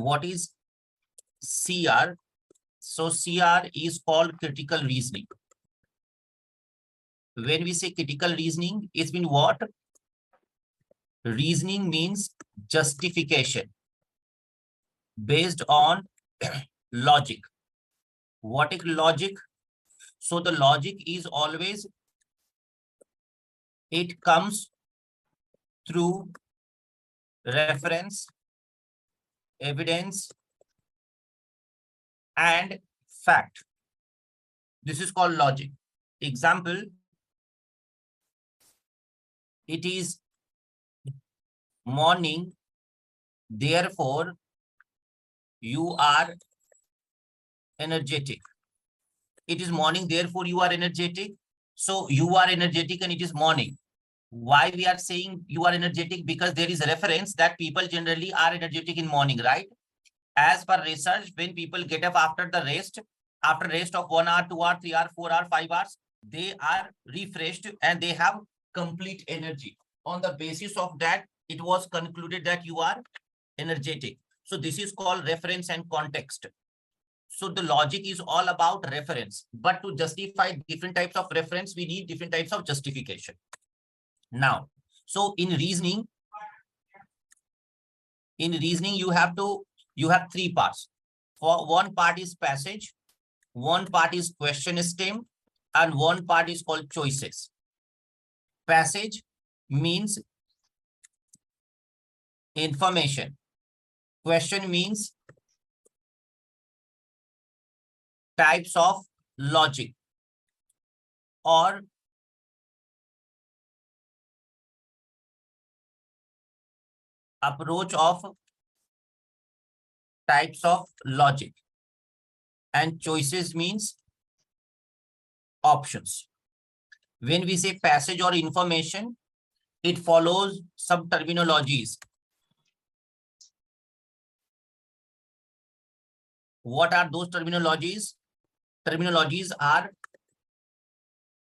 what is CR? So CR is called critical reasoning. When we say critical reasoning, it's been what? Reasoning means justification based on logic. What is logic? So the logic is always, it comes through reference, evidence, and fact. This is called logic. Example, it is morning, therefore you are energetic. It is morning, therefore you are energetic. So you are energetic and it is morning. Why we are saying you are energetic? Because there is a reference that people generally are energetic in morning, right? As per research, when people get up after rest of 1 hour, 2 hour, 3 hour, 4 hour, 5 hours, they are refreshed and they have complete energy. On the basis of that, it was concluded that you are energetic. So this is called reference and context. So the logic is all about reference, but to justify different types of reference, we need different types of justification. Now, so in reasoning, you have three parts. For one part is passage, one part is question stem, and one part is called choices. Passage means information. Question means types of logic or approach of types of logic, and choices means options. When we say passage or information, it follows some terminologies. What are those terminologies? Terminologies are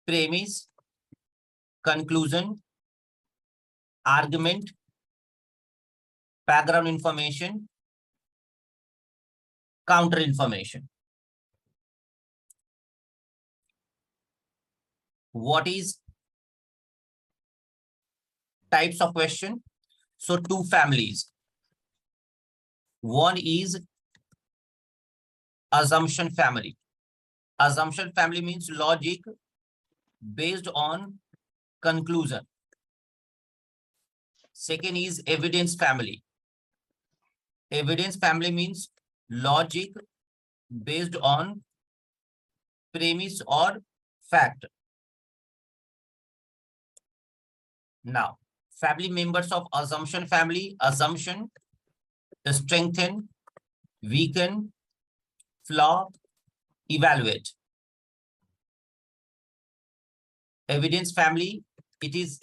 premise, conclusion, argument, background information, counter information. What is types of question? So two families. One is assumption family. Assumption family means logic based on conclusion. Second is evidence family. Evidence family means logic based on premise or fact. Now, family members of assumption family: assumption, strengthen, weaken, flaw, evaluate. Evidence family, it is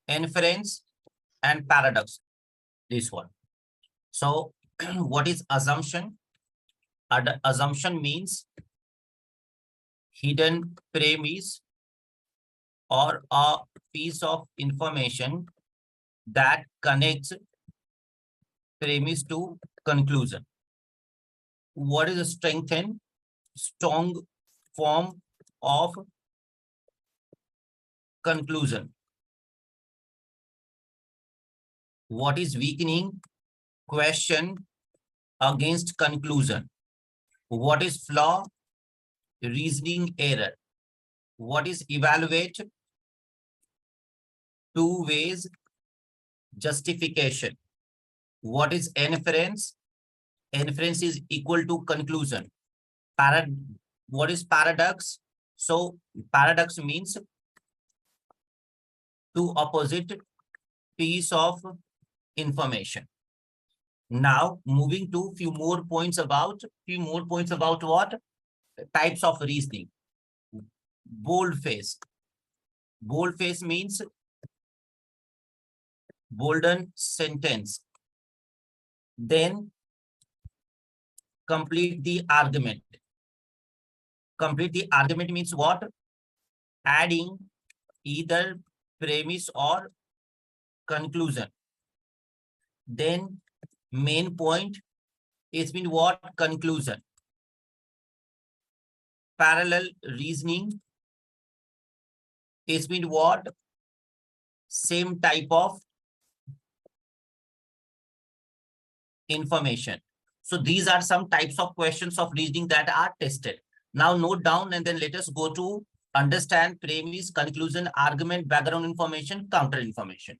inference and paradox, this one. So what is assumption? Assumption means hidden premise or a piece of information that connects premise to conclusion. What is a strengthen? Strong form of conclusion. What is weakening? Question against conclusion. What is flaw? Reasoning error. What is evaluate? Two ways justification. What is inference? Inference is equal to conclusion. What is paradox? So paradox means two opposite piece of information. Now moving to few more points about what? Types of reasoning. Boldface. Boldface means bolden sentence. Then complete the argument. Complete the argument means what? Adding either premise or conclusion. Then main point. It's been what? Conclusion. Parallel reasoning. It's been what? Same type of information. So these are some types of questions of reasoning that are tested. Now note down and then let us go to understand premise, conclusion, argument, background information, counter information.